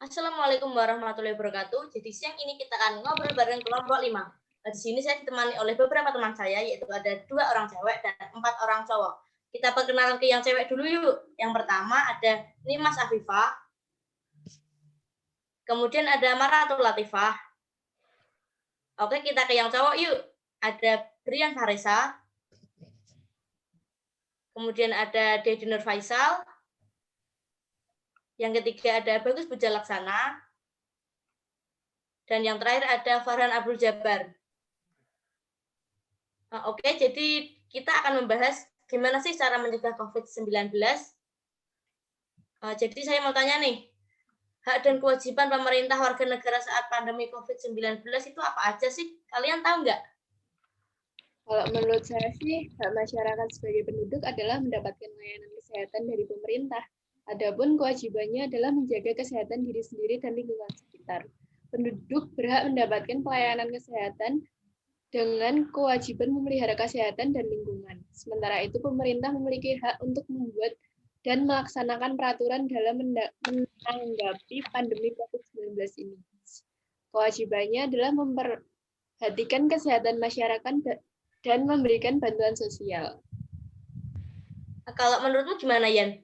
Assalamualaikum warahmatullahi wabarakatuh. Jadi siang ini kita akan ngobrol bareng kelompok 5. Di sini saya ditemani oleh beberapa teman saya, yaitu ada 2 orang cewek dan 4 orang cowok. Kita perkenalan ke yang cewek dulu yuk. Yang pertama ada Nimas Afifah, kemudian ada Maratul Latifah. Oke, kita ke yang cowok yuk. Ada Brian Faresa, kemudian ada Dedi Nur Faisal, yang ketiga ada Bagus Bujalaksana, dan yang terakhir ada Farhan Abdul Jabbar. Oke, jadi kita akan membahas gimana sih cara mencegah COVID-19. Jadi saya mau tanya nih, hak dan kewajiban pemerintah warga negara saat pandemi COVID-19 itu apa aja sih? Kalian tahu nggak? Kalau menurut saya sih, hak masyarakat sebagai penduduk adalah mendapatkan layanan kesehatan dari pemerintah. Adapun kewajibannya adalah menjaga kesehatan diri sendiri dan lingkungan sekitar. Penduduk berhak mendapatkan pelayanan kesehatan dengan kewajiban memelihara kesehatan dan lingkungan. Sementara itu, pemerintah memiliki hak untuk membuat dan melaksanakan peraturan dalam menanggapi pandemi COVID-19 ini. Kewajibannya adalah memperhatikan kesehatan masyarakat dan memberikan bantuan sosial. Kalau menurutmu gimana, Yan?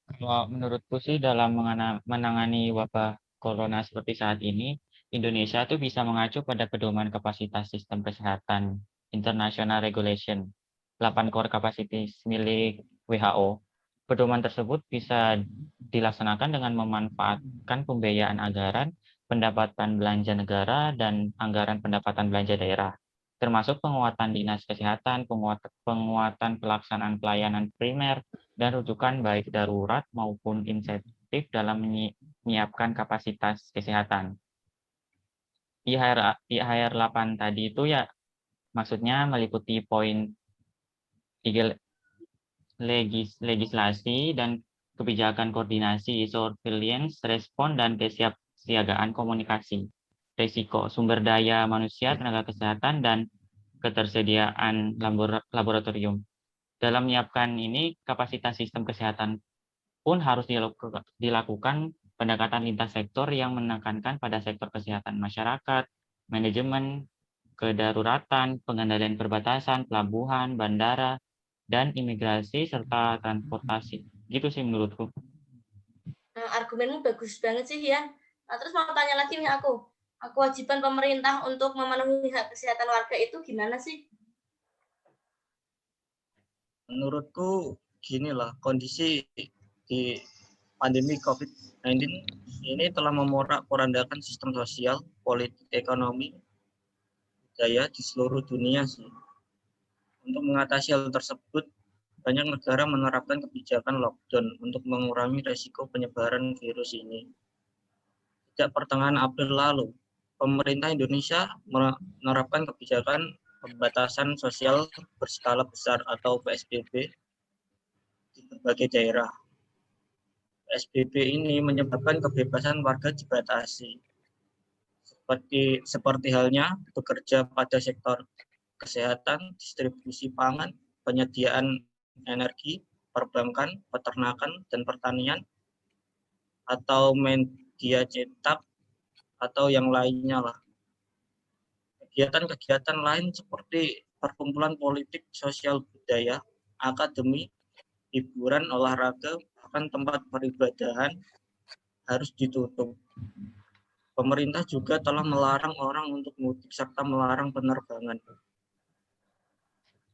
Kalau menurutku sih dalam menangani wabah corona seperti saat ini, Indonesia tuh bisa mengacu pada pedoman kapasitas sistem kesehatan International Regulation 8 Core Capacity milik WHO. Pedoman tersebut bisa dilaksanakan dengan memanfaatkan pembiayaan anggaran, pendapatan belanja negara, dan anggaran pendapatan belanja daerah, termasuk penguatan dinas kesehatan, penguatan pelaksanaan pelayanan primer, dan rujukan baik darurat maupun insentif dalam menyiapkan kapasitas kesehatan. IHR 8 tadi itu ya maksudnya meliputi poin legislasi dan kebijakan koordinasi, surveillance, respon, dan kesiapsiagaan komunikasi, risiko, sumber daya manusia, tenaga kesehatan, dan ketersediaan laboratorium. Dalam menyiapkan ini, kapasitas sistem kesehatan pun harus dilakukan pendekatan lintas sektor yang menekankan pada sektor kesehatan masyarakat, manajemen, kedaruratan, pengendalian perbatasan, pelabuhan, bandara, dan imigrasi, serta transportasi. Gitu sih menurutku. Argumenmu bagus banget sih, Yan. Terus mau tanya lagi nih aku. Kewajiban pemerintah untuk memenuhi hak kesehatan warga itu gimana sih? Menurutku ginilah, kondisi di pandemi COVID-19 ini telah memorak-porandakan sistem sosial, politik, ekonomi, budaya di seluruh dunia sih. Untuk mengatasi hal tersebut, banyak negara menerapkan kebijakan lockdown untuk mengurangi resiko penyebaran virus ini. Sejak pertengahan April lalu, pemerintah Indonesia menerapkan kebijakan pembatasan sosial berskala besar atau PSBB di berbagai daerah. PSBB ini menyebabkan kebebasan warga dibatasi, seperti halnya bekerja pada sektor kesehatan, distribusi pangan, penyediaan energi, perbankan, peternakan, dan pertanian, atau media cetak, atau yang lainnya lah. Kegiatan-kegiatan lain seperti perkumpulan politik, sosial budaya, akademi, hiburan, olahraga, bahkan tempat peribadahan harus ditutup. Pemerintah juga telah melarang orang untuk mudik serta melarang penerbangan.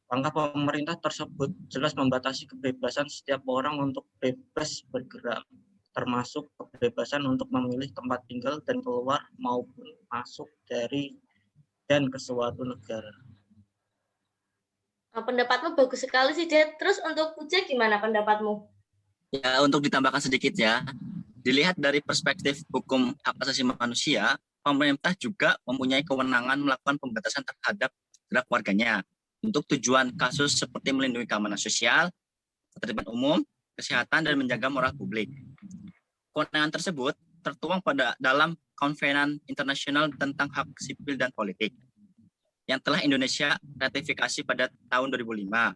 Langkah pemerintah tersebut jelas membatasi kebebasan setiap orang untuk bebas bergerak, termasuk kebebasan untuk memilih tempat tinggal dan keluar maupun masuk dari dan ke suatu negara. Pendapatmu bagus sekali sih, Dad. Terus untuk Puja gimana pendapatmu? Ya, untuk ditambahkan sedikit ya, dilihat dari perspektif hukum hak asasi manusia, pemerintah juga mempunyai kewenangan melakukan pembatasan terhadap gerak warganya untuk tujuan kasus seperti melindungi keamanan sosial, ketertiban umum, kesehatan, dan menjaga moral publik. Kewenangan tersebut tertuang dalam Konvenan Internasional tentang Hak Sipil dan Politik yang telah Indonesia ratifikasi pada tahun 2005.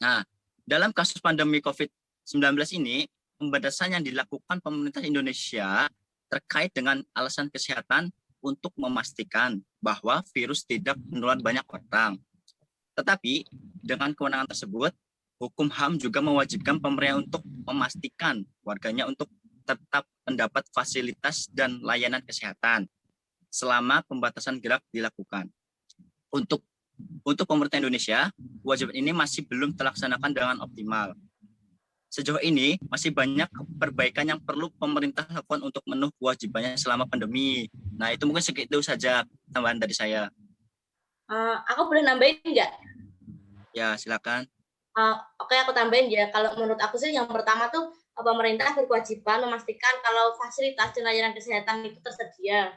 Nah, dalam kasus pandemi COVID-19 ini, pembatasan yang dilakukan pemerintah Indonesia terkait dengan alasan kesehatan untuk memastikan bahwa virus tidak menular banyak orang. Tetapi dengan kewenangan tersebut, hukum HAM juga mewajibkan pemerintah untuk memastikan warganya untuk tetap mendapat fasilitas dan layanan kesehatan selama pembatasan gerak dilakukan. Untuk pemerintah Indonesia, kewajiban ini masih belum terlaksanakan dengan optimal. Sejauh ini masih banyak perbaikan yang perlu pemerintah lakukan untuk memenuhi kewajibannya selama pandemi. Nah, itu mungkin segitu saja tambahan dari saya. Aku boleh nambahin nggak? Ya, silakan. Oke, aku tambahin ya. Kalau menurut aku sih yang pertama tuh pemerintah berkewajiban memastikan kalau fasilitas dan layanan kesehatan itu tersedia.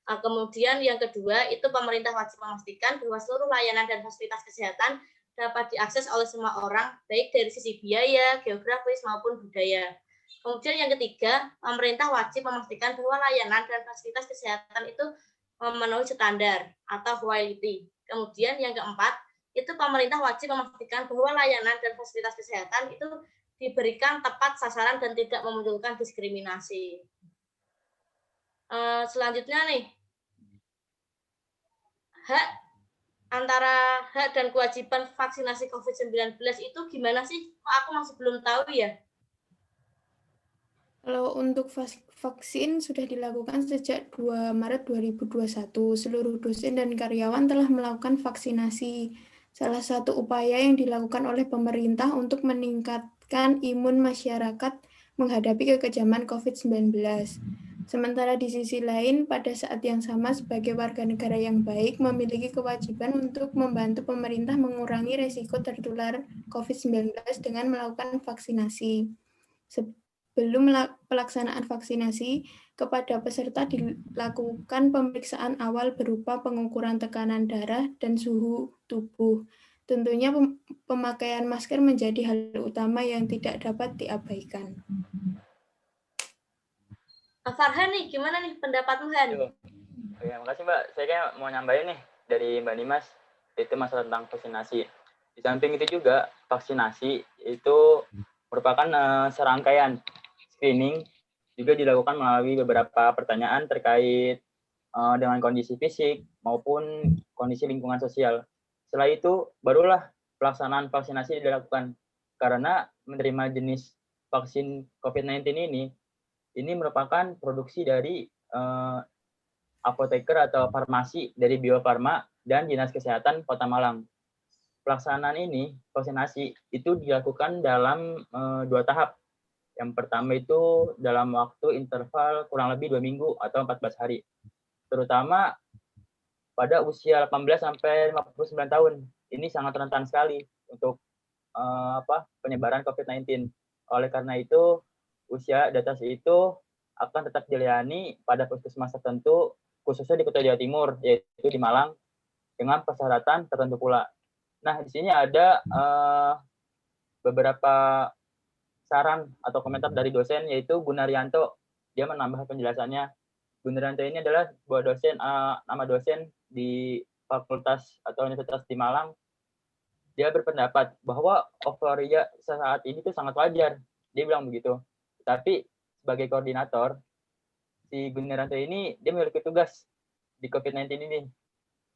Kemudian yang kedua itu pemerintah wajib memastikan bahwa seluruh layanan dan fasilitas kesehatan dapat diakses oleh semua orang, baik dari sisi biaya, geografis, maupun budaya. Kemudian yang ketiga, pemerintah wajib memastikan bahwa layanan dan fasilitas kesehatan itu memenuhi standar atau quality. Kemudian yang keempat, itu pemerintah wajib memastikan bahwa layanan dan fasilitas kesehatan itu diberikan tepat sasaran dan tidak memunculkan diskriminasi. Selanjutnya nih, antara hak dan kewajiban vaksinasi COVID-19 itu gimana sih? Kok aku masih belum tahu ya? Kalau untuk vaksin sudah dilakukan sejak 2 Maret 2021, seluruh dosen dan karyawan telah melakukan vaksinasi. Salah satu upaya yang dilakukan oleh pemerintah untuk meningkatkan imun masyarakat menghadapi kekejaman COVID-19. Sementara di sisi lain, pada saat yang sama sebagai warga negara yang baik memiliki kewajiban untuk membantu pemerintah mengurangi risiko tertular COVID-19 dengan melakukan vaksinasi. Sebelum pelaksanaan vaksinasi, kepada peserta dilakukan pemeriksaan awal berupa pengukuran tekanan darah dan suhu tubuh. Tentunya pemakaian masker menjadi hal utama yang tidak dapat diabaikan. Farhan nih, gimana nih pendapatmu, Han? Ya, makasih Mbak. Saya kayak mau nyambahin nih dari Mbak Dimas, itu masalah tentang vaksinasi. Di samping itu juga, vaksinasi itu merupakan serangkaian screening juga dilakukan melalui beberapa pertanyaan terkait dengan kondisi fisik maupun kondisi lingkungan sosial. Setelah itu, barulah pelaksanaan vaksinasi dilakukan. Karena menerima jenis vaksin COVID-19 ini merupakan produksi dari apoteker atau farmasi dari Bio Farma dan Dinas Kesehatan Kota Malang. Pelaksanaan ini, vaksinasi, itu dilakukan dalam 2 tahap. Yang pertama itu dalam waktu interval kurang lebih 2 minggu atau 14 hari. Terutama pada usia 18 sampai 59 tahun. Ini sangat rentan sekali untuk penyebaran COVID-19. Oleh karena itu, usia di atas itu akan tetap dilayani pada puskesmas tertentu, khususnya di Kota Jawa Timur, yaitu di Malang, dengan persyaratan tertentu pula. Nah, di sini ada beberapa saran atau komentar dari dosen, yaitu Gunaryanto. Dia menambah penjelasannya. Gunaryanto ini adalah sebuah dosen, nama dosen di Fakultas atau Universitas di Malang. Dia berpendapat bahwa euforia saat ini tuh sangat wajar. Dia bilang begitu. Tapi sebagai koordinator, si Gunaryanto ini dia memiliki tugas di COVID-19 ini.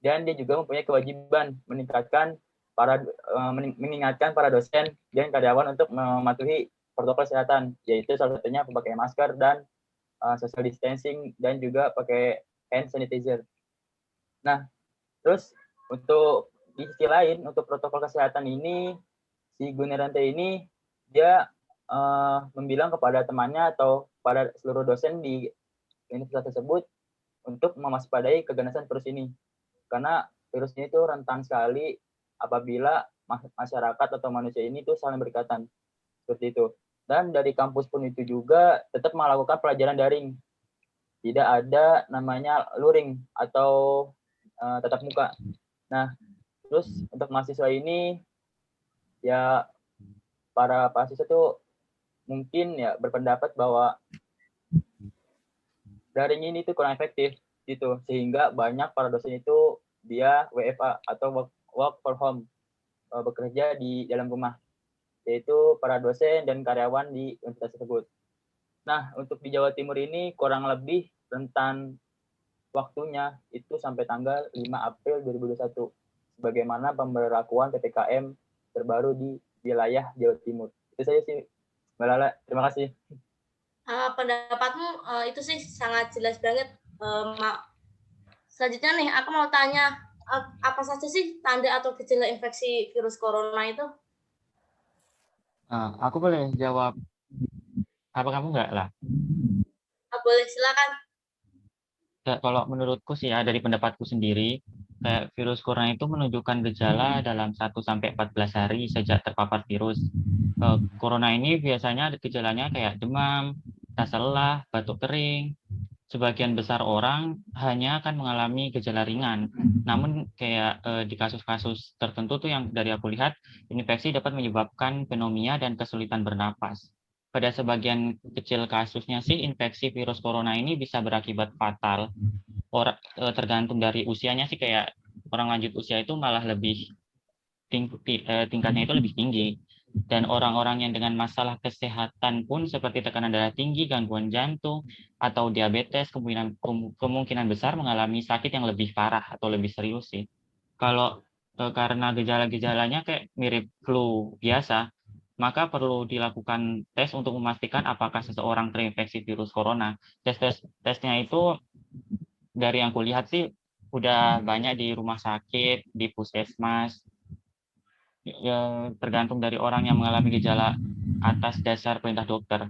Dan dia juga mempunyai kewajiban mengingatkan para dosen dan karyawan untuk mematuhi protokol kesehatan, yaitu salah satunya memakai masker dan social distancing dan juga pakai hand sanitizer. Nah, terus untuk di sisi lain, untuk protokol kesehatan ini, si Gunaryanto ini dia membilang kepada temannya atau pada seluruh dosen di universitas tersebut untuk mewaspadai keganasan virus ini. Karena virus ini tuh rentan sekali apabila masyarakat atau manusia ini tuh saling berikatan. Seperti itu. Dan dari kampus pun itu juga tetap melakukan pelajaran daring. Tidak ada namanya luring atau tatap muka. Nah, terus untuk mahasiswa ini, ya para mahasiswa itu mungkin ya berpendapat bahwa daring ini tuh kurang efektif gitu, sehingga banyak para dosen itu dia WFA atau work from home, bekerja di dalam rumah. yaitu para dosen dan karyawan di universitas tersebut. Nah, untuk di Jawa Timur ini kurang lebih rentan waktunya itu sampai tanggal 5 April 2021, sebagaimana pemberlakuan PPKM terbaru di wilayah Jawa Timur. Itu saja sih, Mbak Lala. Terima kasih. Pendapatmu itu sih sangat jelas banget. Selanjutnya nih, aku mau tanya, apa saja sih tanda atau gejala infeksi virus corona itu? Aku boleh jawab. Apa kamu enggak lah? Boleh, silakan. Kalau menurutku sih ya, dari pendapatku sendiri, kayak virus corona itu menunjukkan gejala dalam 1-14 hari sejak terpapar virus. Corona ini biasanya gejalanya kayak demam, rasa lelah, batuk kering. Sebagian besar orang hanya akan mengalami gejala ringan. Namun kayak di kasus-kasus tertentu tuh yang dari aku lihat, infeksi dapat menyebabkan pneumonia dan kesulitan bernapas. Pada sebagian kecil kasusnya sih, infeksi virus corona ini bisa berakibat fatal. Tergantung dari usianya sih, kayak orang lanjut usia itu malah lebih tingkatnya itu lebih tinggi. Dan orang-orang yang dengan masalah kesehatan pun seperti tekanan darah tinggi, gangguan jantung, atau diabetes kemungkinan besar mengalami sakit yang lebih parah atau lebih serius sih. Kalau karena gejala-gejalanya kayak mirip flu biasa, maka perlu dilakukan tes untuk memastikan apakah seseorang terinfeksi virus corona. Tesnya itu dari yang kulihat sih udah banyak di rumah sakit, di puskesmas. Ya, tergantung dari orang yang mengalami gejala atas dasar perintah dokter.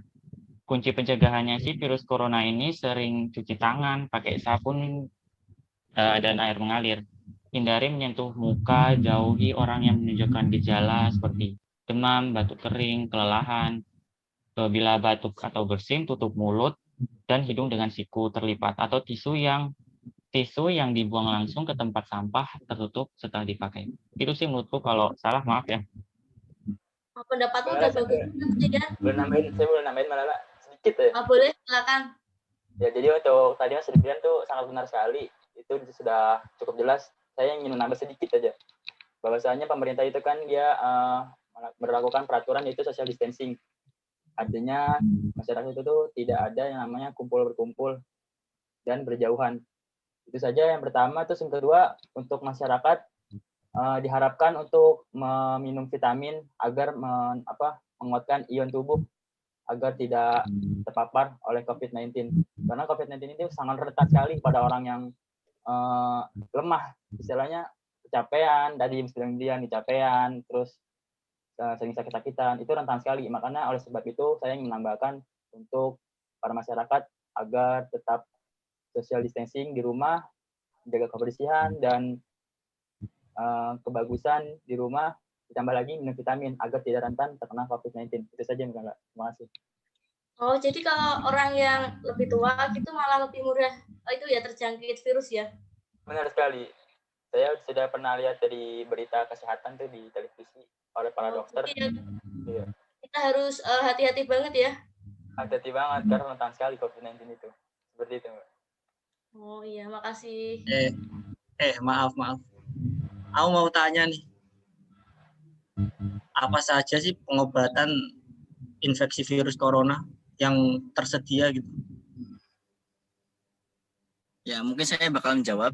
Kunci pencegahannya sih virus corona ini sering cuci tangan, pakai sabun dan air mengalir. Hindari menyentuh muka, jauhi orang yang menunjukkan gejala seperti demam, batuk kering, kelelahan. Bila batuk atau bersin, tutup mulut dan hidung dengan siku terlipat atau tisu yang dibuang langsung ke tempat sampah tertutup setelah dipakai. Itu sih menurutku, kalau salah maaf ya. Pendapatmu udah bagus banget ya. Saya boleh nambahin Mbak Lala sedikit ya. Boleh, silakan. Ya, jadi untuk tadi Mas Ridwan tuh sangat benar sekali. Itu sudah cukup jelas. Saya ingin menambah sedikit aja. Bahwasanya pemerintah itu kan dia berlakukan peraturan yaitu social distancing. Artinya masyarakat itu tuh tidak ada yang namanya kumpul-berkumpul dan berjauhan. Itu saja yang pertama. Terus yang kedua, untuk masyarakat diharapkan untuk meminum vitamin agar menguatkan ion tubuh agar tidak terpapar oleh COVID-19. Karena COVID-19 itu sangat rentan sekali pada orang yang lemah, istilahnya kecapean, tadi bilang kecapean, terus sering sakit-sakitan, itu rentan sekali. Makanya oleh sebab itu saya ingin menambahkan untuk para masyarakat agar tetap social distancing di rumah, jaga kebersihan dan kebagusan di rumah, ditambah lagi minum vitamin agar tidak rentan terkena COVID-19. Itu saja Mbak. Terima kasih. Oh, jadi kalau orang yang lebih tua gitu malah lebih mudah itu ya terjangkit virus ya? Benar sekali. Saya sudah pernah lihat dari berita kesehatan tuh di televisi oleh para dokter. Iya. Kita harus hati-hati banget ya. Hati-hati banget karena rentan sekali COVID-19 itu. Seperti itu, Mbak. Oh iya, makasih. Maaf. Aku mau tanya nih. Apa saja sih pengobatan infeksi virus corona yang tersedia gitu? Ya, mungkin saya bakal menjawab.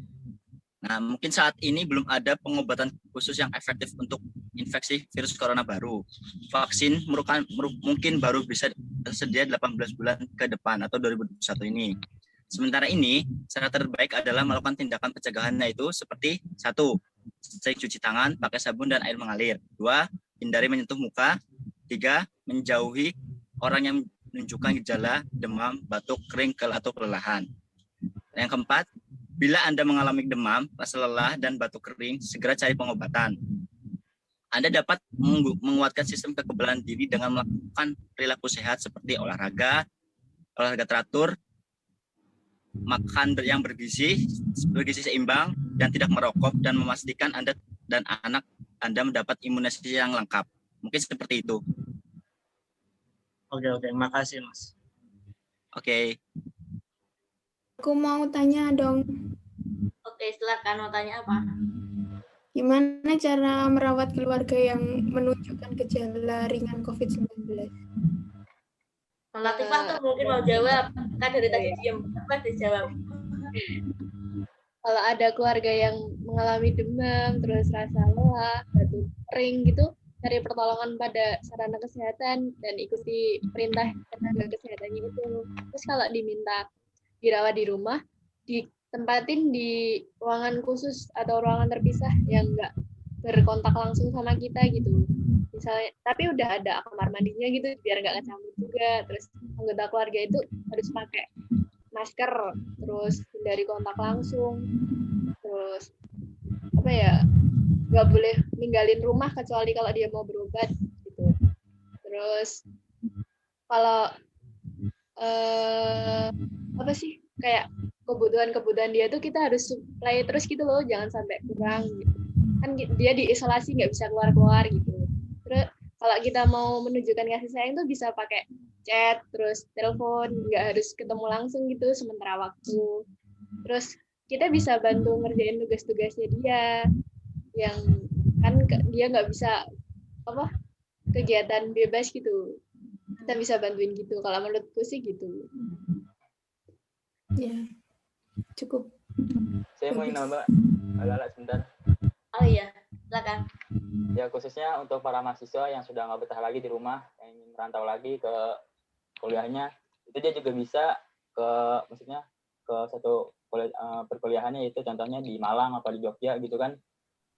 Nah, mungkin saat ini belum ada pengobatan khusus yang efektif untuk infeksi virus corona baru. Vaksin mungkin baru bisa tersedia 18 bulan ke depan atau 2021 ini. Sementara ini, cara terbaik adalah melakukan tindakan pencegahannya itu seperti 1. Sering cuci tangan, pakai sabun dan air mengalir. 2. Hindari menyentuh muka. 3. Menjauhi orang yang menunjukkan gejala demam, batuk, kering, atau kelelahan. Yang keempat, bila Anda mengalami demam, rasa lelah, dan batuk kering, segera cari pengobatan. Anda dapat menguatkan sistem kekebalan diri dengan melakukan perilaku sehat seperti olahraga teratur, makan yang bergizi seimbang, dan tidak merokok, dan memastikan Anda dan anak Anda mendapat imunisasi yang lengkap. Mungkin seperti itu. Oke, makasih Mas. Oke. Aku mau tanya dong. Oke, silakan mau tanya apa? Gimana cara merawat keluarga yang menunjukkan gejala ringan COVID-19? Latifah tuh mungkin mau jawab, kan dari tadi diam. Apa dijawab? Kalau ada keluarga yang mengalami demam, terus rasa lelah, batuk kering gitu, cari pertolongan pada sarana kesehatan dan ikuti perintah tenaga kesehatannya itu. Terus kalau diminta dirawat di rumah, ditempatin di ruangan khusus atau ruangan terpisah yang nggak berkontak langsung sama kita gitu. Misalnya, tapi udah ada kamar mandinya gitu, biar nggak kecampur juga. Terus anggota keluarga itu harus pakai masker, terus hindari kontak langsung, terus apa ya, nggak boleh ninggalin rumah kecuali kalau dia mau berobat gitu. Terus kalau apa sih, kayak kebutuhan dia tuh kita harus supply terus gitu loh, jangan sampai kurang gitu. Kan dia diisolasi nggak bisa keluar gitu. Terus kalau kita mau menunjukkan kasih sayang tuh bisa pakai chat, terus telepon, nggak harus ketemu langsung gitu sementara waktu. Terus kita bisa bantu ngerjain tugas-tugasnya dia, yang kan dia nggak bisa apa kegiatan bebas gitu. Kita bisa bantuin gitu. Kalau menurutku sih gitu. Ya, cukup. Saya mau nambah agak sebentar. Oh iya, silakan. Ya khususnya untuk para mahasiswa yang sudah nggak betah lagi di rumah, yang ingin merantau lagi ke kuliahnya, itu dia juga bisa maksudnya ke satu perkuliahannya, itu contohnya di Malang atau di Jogja gitu kan.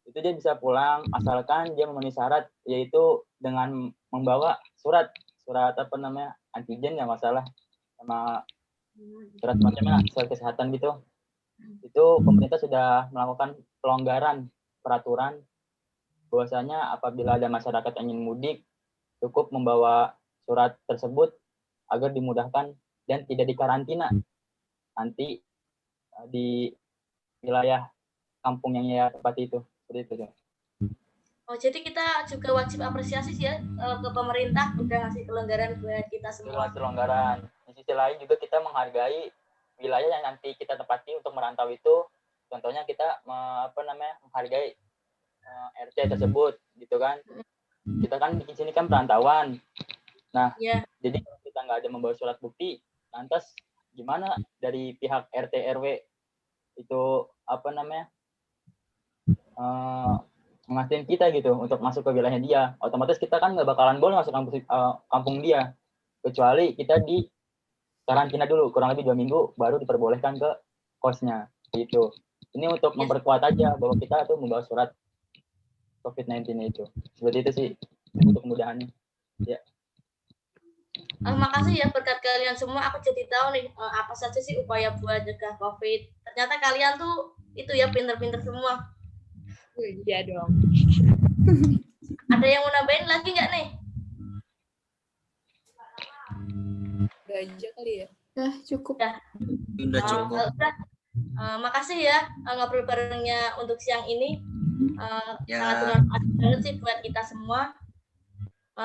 Itu dia bisa pulang asalkan dia memenuhi syarat, yaitu dengan membawa surat apa namanya, antigen ya masalah, sama surat macamnya surat kesehatan gitu. Itu pemerintah sudah melakukan pelonggaran peraturan bahwasanya apabila ada masyarakat yang ingin mudik, cukup membawa surat tersebut agar dimudahkan dan tidak dikarantina nanti di wilayah kampung yang ia tempati itu. Seperti itu. Oh, jadi kita juga wajib apresiasi sih ya ke pemerintah udah ngasih kelonggaran buat kita semua. Kelonggaran. Di sisi lain juga kita menghargai wilayah yang nanti kita tempati untuk merantau itu. Contohnya kita menghargai RT tersebut gitu kan. Kita kan di sini kan perantauan. Nah, jadi kalau kita nggak ada membawa surat bukti, lantas gimana dari pihak RT RW itu mengasih kita gitu untuk masuk ke wilayahnya dia? Otomatis kita kan nggak bakalan boleh masuk kampung dia, kecuali kita di karantina dulu kurang lebih 2 minggu baru diperbolehkan ke kosnya gitu. Ini untuk memperkuat aja bahwa kita tuh membawa surat COVID-19 itu. Seperti itu sih untuk kemudahannya. Ya. Makasih ya, berkat kalian semua aku jadi tahu nih apa saja sih upaya buat cegah COVID. Ternyata kalian tuh itu ya pinter-pinter semua. Iya dong. Ada yang mau nambahin lagi nggak nih? Udah aja kali ya. Cukup. Udah cukup. Makasih ya ngobrol barengnya untuk siang ini. Ya. Sangat bermanfaat banget sih buat kita semua.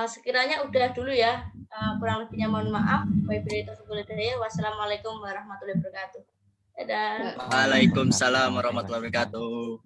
Sekiranya udah dulu ya. Kurang lebihnya mohon maaf. Wassalamualaikum warahmatullahi wabarakatuh. Dadah. Waalaikumsalam warahmatullahi wabarakatuh.